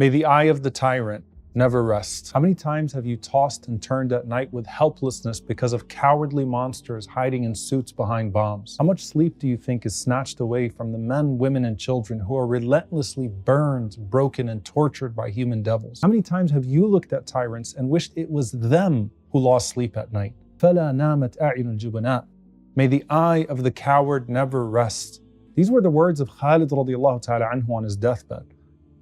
May the eye of the tyrant never rest. How many times have you tossed and turned at night with helplessness because of cowardly monsters hiding in suits behind bombs? How much sleep do you think is snatched away from the men, women, and children who are relentlessly burned, broken, and tortured by human devils? How many times have you looked at tyrants and wished it was them who lost sleep at night? فَلَا نَامَتْ أَعْيُنُ الْجُبَنَاءِ. May the eye of the coward never rest. These were the words of Khalid radiallahu ta'ala anhu on his deathbed.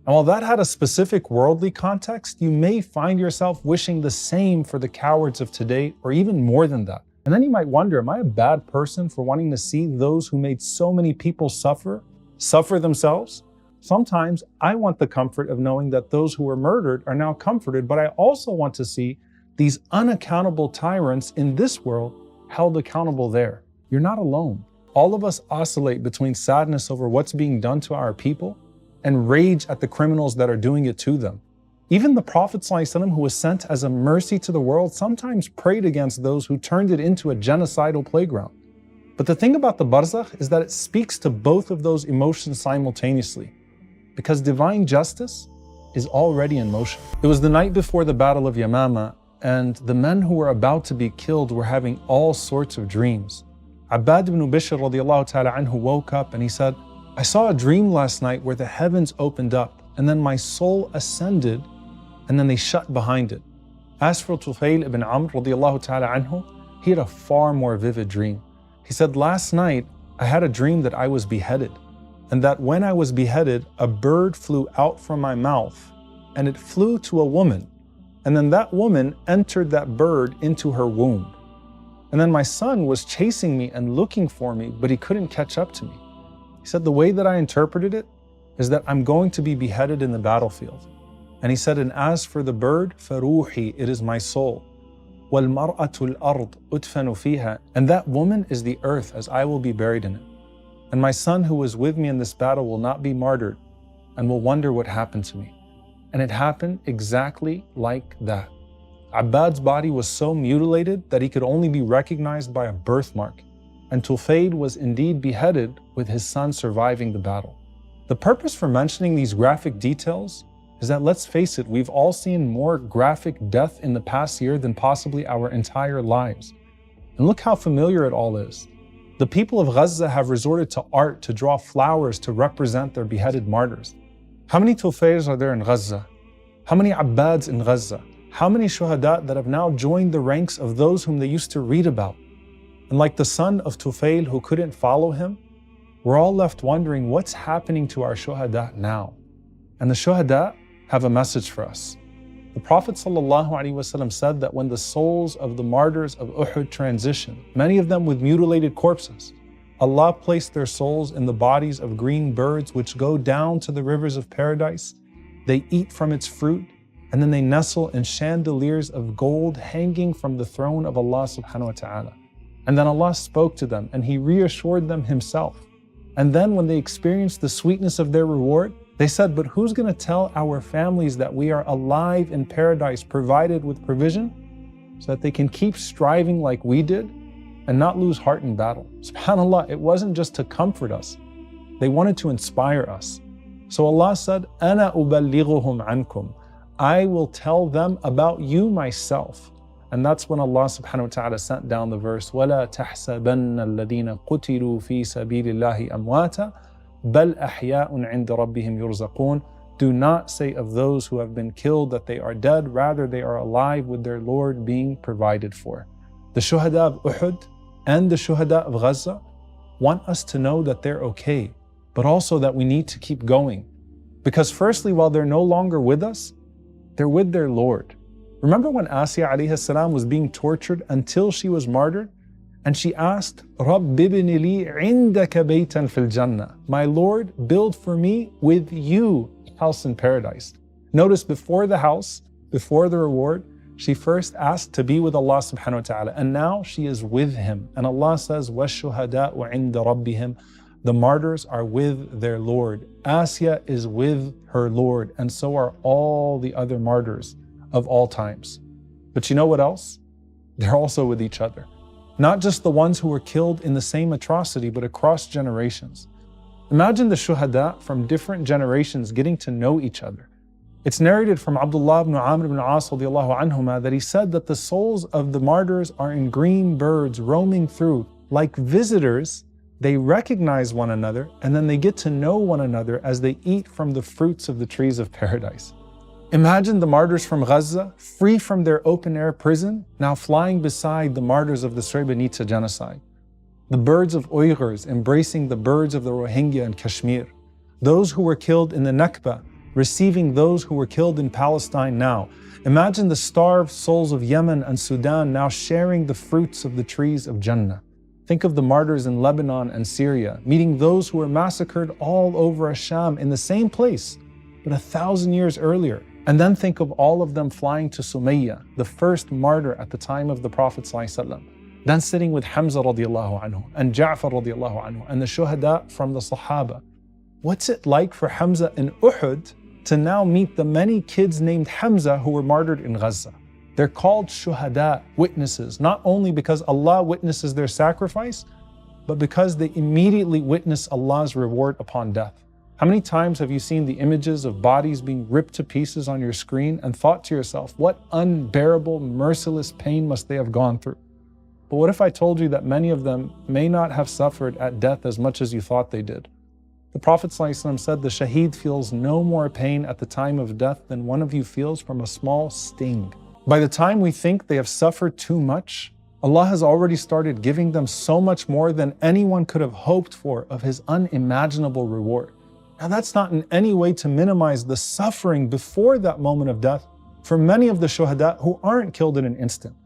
And while that had a specific worldly context, you may find yourself wishing the same for the cowards of today, or even more than that. And then you might wonder, am I a bad person for wanting to see those who made so many people suffer themselves? Sometimes I want the comfort of knowing that those who were murdered are now comforted, but I also want to see these unaccountable tyrants in this world held accountable there. You're not alone. All of us oscillate between sadness over what's being done to our people and rage at the criminals that are doing it to them. Even the Prophet ﷺ, who was sent as a mercy to the world, sometimes prayed against those who turned it into a genocidal playground. But the thing about the barzakh is that it speaks to both of those emotions simultaneously, because divine justice is already in motion. It was the night before the Battle of Yamama, and the men who were about to be killed were having all sorts of dreams. Abbad ibn Bishr radiallahu ta'ala anhu woke up and he said, I saw a dream last night where the heavens opened up and then my soul ascended and then they shut behind it. As for Prevail ibn Amr radiallahu ta'ala anhu, he had a far more vivid dream. He said, last night I had a dream that I was beheaded, and that when I was beheaded, a bird flew out from my mouth and it flew to a woman, and then that woman entered that bird into her womb. And then my son was chasing me and looking for me, but he couldn't catch up to me. He said, the way that I interpreted it is that I'm going to be beheaded in the battlefield. And he said, and as for the bird, فَرُوحِي, it is my soul. وَالْمَرْأَةُ الْأَرْضُ أُدْفَنُ فِيهَا, and that woman is the earth, as I will be buried in it. And my son who was with me in this battle will not be martyred and will wonder what happened to me. And it happened exactly like that. Abbad's body was so mutilated that he could only be recognized by a birthmark, and Tufail was indeed beheaded with his son surviving the battle. The purpose for mentioning these graphic details is that, let's face it, we've all seen more graphic death in the past year than possibly our entire lives. And look how familiar it all is. The people of Gaza have resorted to art to draw flowers to represent their beheaded martyrs. How many Tufails are there in Gaza? How many Abbads in Gaza? How many Shuhada that have now joined the ranks of those whom they used to read about? And like the son of Tufail who couldn't follow him, we're all left wondering what's happening to our Shuhada now. And the Shuhada have a message for us. The Prophet ﷺ said that when the souls of the martyrs of Uhud transition, many of them with mutilated corpses, Allah placed their souls in the bodies of green birds which go down to the rivers of paradise. They eat from its fruit, and then they nestle in chandeliers of gold hanging from the throne of Allah subhanahu wa ta'ala. And then Allah spoke to them and He reassured them Himself. And then when they experienced the sweetness of their reward, they said, but who's going to tell our families that we are alive in paradise, provided with provision, so that they can keep striving like we did and not lose heart in battle? SubhanAllah, it wasn't just to comfort us. They wanted to inspire us. So Allah said, أَنَا أُبَلِّغُهُمْ عَنْكُمْ, I will tell them about you myself. And that's when Allah subhanahu wa ta'ala sent down the verse, وَلَا تَحْسَبَنَّ الَّذِينَ قُتِلُوا فِي سَبِيلِ اللَّهِ أَمْوَاتًا بَلْ أَحْيَاءٌ عِنْدَ رَبِّهِمْ يُرْزَقُونَ. Do not say of those who have been killed that they are dead, rather they are alive with their Lord being provided for. The Shuhada of Uhud and the Shuhada of Gaza want us to know that they're okay, but also that we need to keep going. Because firstly, while they're no longer with us, they're with their Lord. Remember when Asya alayhi salam was being tortured until she was martyred? And she asked, رَبِّ ابْنِ لِي عِنْدَكَ بَيْتًا فِي الْجَنَّةِ, my Lord, build for me with you a house in paradise. Notice before the house, before the reward, she first asked to be with Allah subhanahu wa ta'ala, and now she is with Him. And Allah says, وَالشُّهَدَاءُ عِنْدَ رَبِّهِمْ, the martyrs are with their Lord. Asya is with her Lord, and so are all the other martyrs of all times. But you know what else? They're also with each other. Not just the ones who were killed in the same atrocity, but across generations. Imagine the Shuhada from different generations getting to know each other. It's narrated from Abdullah ibn Amr ibn As radiallahu anhuma that he said that the souls of the martyrs are in green birds roaming through. Like visitors, they recognize one another and then they get to know one another as they eat from the fruits of the trees of paradise. Imagine the martyrs from Gaza, free from their open-air prison, now flying beside the martyrs of the Srebrenica genocide. The birds of Uyghurs embracing the birds of the Rohingya in Kashmir. Those who were killed in the Nakba, receiving those who were killed in Palestine now. Imagine the starved souls of Yemen and Sudan now sharing the fruits of the trees of Jannah. Think of the martyrs in Lebanon and Syria, meeting those who were massacred all over Asham in the same place, but 1,000 years earlier. And then think of all of them flying to Sumayya, the first martyr at the time of the Prophet ﷺ. Then sitting with Hamza radiallahu anhu and Ja'far radiallahu anhu and the Shuhada from the Sahaba. What's it like for Hamza in Uhud to now meet the many kids named Hamza who were martyred in Gaza? They're called Shuhada, witnesses, not only because Allah witnesses their sacrifice, but because they immediately witness Allah's reward upon death. How many times have you seen the images of bodies being ripped to pieces on your screen and thought to yourself, what unbearable, merciless pain must they have gone through? But what if I told you that many of them may not have suffered at death as much as you thought they did? The Prophet ﷺ said, the shaheed feels no more pain at the time of death than one of you feels from a small sting. By the time we think they have suffered too much, Allah has already started giving them so much more than anyone could have hoped for of His unimaginable reward. Now that's not in any way to minimize the suffering before that moment of death for many of the shuhada who aren't killed in an instant.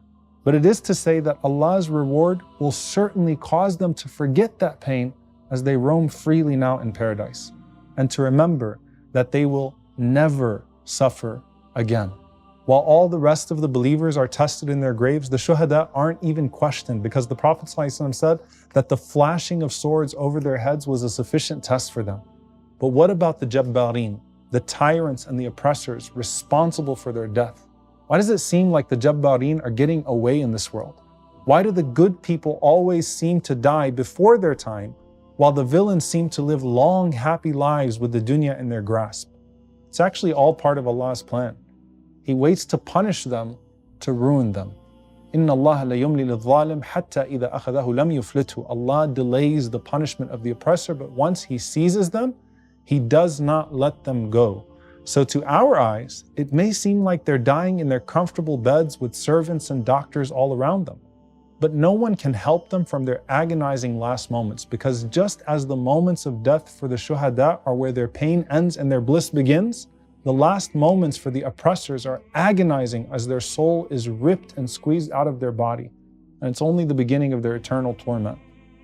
But it is to say that Allah's reward will certainly cause them to forget that pain as they roam freely now in paradise, and to remember that they will never suffer again. While all the rest of the believers are tested in their graves, the shuhada aren't even questioned, because the Prophet ﷺ said that the flashing of swords over their heads was a sufficient test for them. But what about the jabbarin, the tyrants and the oppressors responsible for their death? Why does it seem like the jabbarin are getting away in this world? Why do the good people always seem to die before their time, while the villains seem to live long, happy lives with the dunya in their grasp? It's actually all part of Allah's plan. He waits to punish them, to ruin them. إِنَّ اللَّهَ لَيُمْلِي لِلظَّالِمِ حَتَّى إِذَا أَخَذَهُ لَمْ يُفْلِتْهُ. Allah delays the punishment of the oppressor, but once He seizes them, He does not let them go. So to our eyes, it may seem like they're dying in their comfortable beds with servants and doctors all around them. But no one can help them from their agonizing last moments, because just as the moments of death for the shuhada are where their pain ends and their bliss begins, the last moments for the oppressors are agonizing as their soul is ripped and squeezed out of their body. And it's only the beginning of their eternal torment.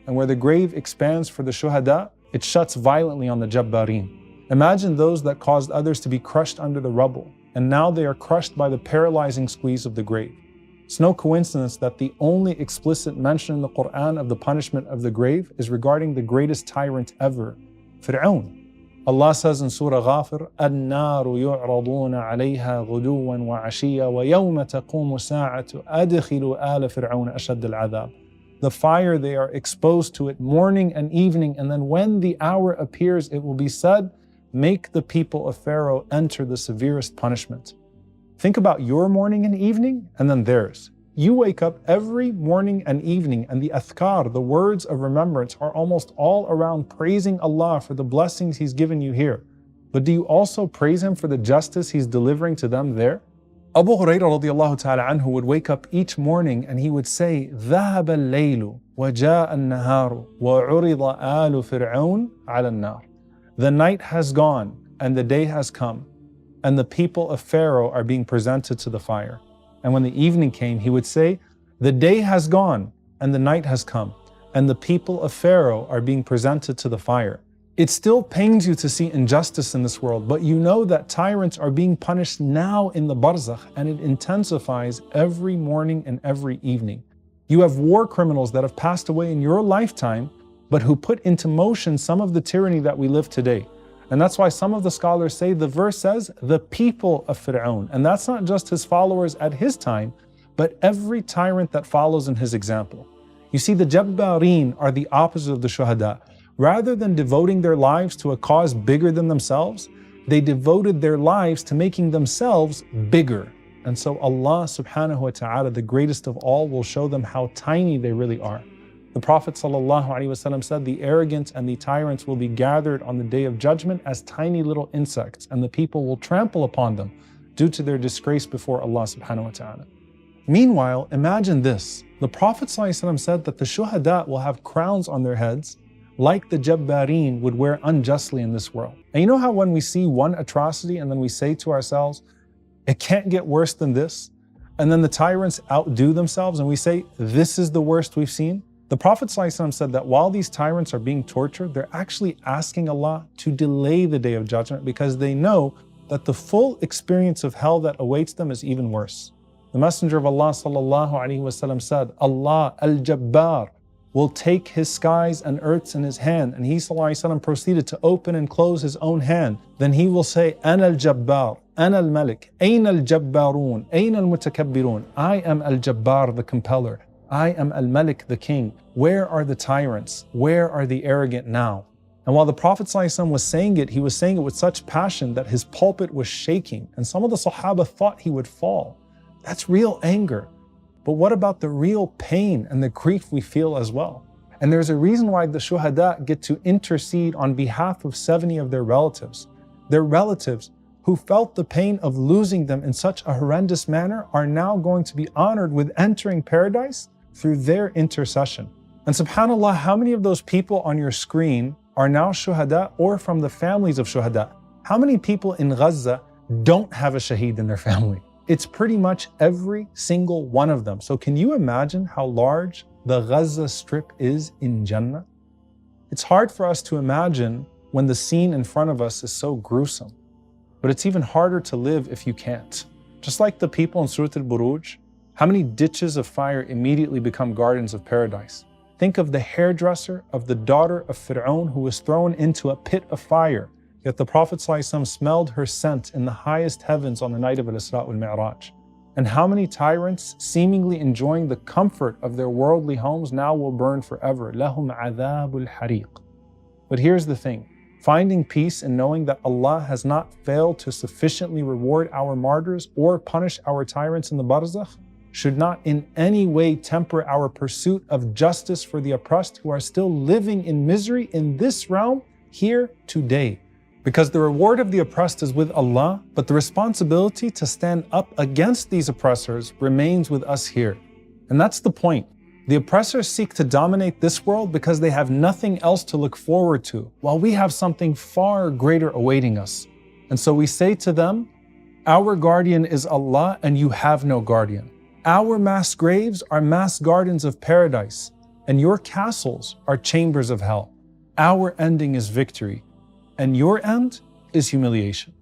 And where the grave expands for the shuhada, it shuts violently on the jabbarin. Imagine those that caused others to be crushed under the rubble, and now they are crushed by the paralyzing squeeze of the grave. It's no coincidence that the only explicit mention in the Quran of the punishment of the grave is regarding the greatest tyrant ever, Fir'aun. Allah says in Surah Ghafir, النَّارُ يُعْرَضُونَ عَلَيْهَا غُدُوًّا وَعَشِيًّا وَيَوْمَ تَقُومُ السَّاعَةُ أَدْخِلُوا آلَ فِرْعَوْنَ أَشَدَّ الْعَذَابِ. The fire, they are exposed to it morning and evening, and then when the hour appears, it will be said, make the people of Pharaoh enter the severest punishment. Think about your morning and evening, and then theirs. You wake up every morning and evening, and the adhkar, the words of remembrance, are almost all around praising Allah for the blessings He's given you here. But do you also praise Him for the justice He's delivering to them there? Abu Hurairah radiallahu ta'ala anhu would wake up each morning and he would say, ذَهَبَ اللَّيْلُ وَجَاءَ النَّهَارُ وَعُرِضَ آلُ فِرْعَوْنَ عَلَى النَّارِ. The night has gone and the day has come, and the people of Pharaoh are being presented to the fire. And when the evening came, he would say, the day has gone and the night has come, and the people of Pharaoh are being presented to the fire. It still pains you to see injustice in this world, but you know that tyrants are being punished now in the barzakh, and it intensifies every morning and every evening. You have war criminals that have passed away in your lifetime, but who put into motion some of the tyranny that we live today. And that's why some of the scholars say the verse says, the people of Fir'aun. And that's not just his followers at his time, but every tyrant that follows in his example. You see, the jabbarin are the opposite of the shuhada. Rather than devoting their lives to a cause bigger than themselves, They devoted their lives to making themselves bigger. And so Allah subhanahu wa ta'ala, the greatest of all, will show them how tiny they really are. The Prophet ﷺ said, the arrogant and the tyrants will be gathered on the day of judgment as tiny little insects, and the people will trample upon them due to their disgrace before Allah subhanahu wa ta'ala. Meanwhile, imagine this. The Prophet ﷺ said that the Shuhada will have crowns on their heads like the Jabbareen would wear unjustly in this world. And you know how when we see one atrocity and then we say to ourselves, it can't get worse than this? And then the tyrants outdo themselves and we say, this is the worst we've seen? The Prophet ﷺ said that while these tyrants are being tortured, they're actually asking Allah to delay the day of judgment because they know that the full experience of hell that awaits them is even worse. The Messenger of Allah ﷺ said, Allah al-Jabbar will take his skies and earths in his hand. And he ﷺ proceeded to open and close his own hand. Then he will say, Ana al-Jabbar, Ana al-Malik, Ayn al-Jabbarun, Ayn al-Mutakabbirun. I am al-Jabbar, the compeller. I am al-Malik, the king. Where are the tyrants? Where are the arrogant now? And while the Prophet ﷺ was saying it, he was saying it with such passion that his pulpit was shaking. And some of the Sahaba thought he would fall. That's real anger. But what about the real pain and the grief we feel as well? And there's a reason why the Shuhada get to intercede on behalf of 70 of their relatives. Their relatives who felt the pain of losing them in such a horrendous manner are now going to be honored with entering paradise through their intercession. And subhanAllah, how many of those people on your screen are now Shuhada or from the families of Shuhada? How many people in Gaza don't have a shaheed in their family? It's pretty much every single one of them. So can you imagine how large the Gaza Strip is in Jannah? It's hard for us to imagine when the scene in front of us is so gruesome. But it's even harder to live if you can't. Just like the people in Surah Al-Buruj, how many ditches of fire immediately become gardens of paradise? Think of the hairdresser of the daughter of Fir'aun who was thrown into a pit of fire. Yet the Prophet ﷺ smelled her scent in the highest heavens on the night of Al-Isra wal-Mi'raj. And how many tyrants, seemingly enjoying the comfort of their worldly homes, now will burn forever. لَهُمْ عَذَابُ الْحَرِيقِ. But here's the thing. Finding peace in knowing that Allah has not failed to sufficiently reward our martyrs or punish our tyrants in the barzakh should not in any way temper our pursuit of justice for the oppressed who are still living in misery in this realm here today. Because the reward of the oppressed is with Allah, but the responsibility to stand up against these oppressors remains with us here. And that's the point. The oppressors seek to dominate this world because they have nothing else to look forward to, while we have something far greater awaiting us. And so we say to them, our guardian is Allah and you have no guardian. Our mass graves are mass gardens of paradise, and your castles are chambers of hell. Our ending is victory, and your end is humiliation.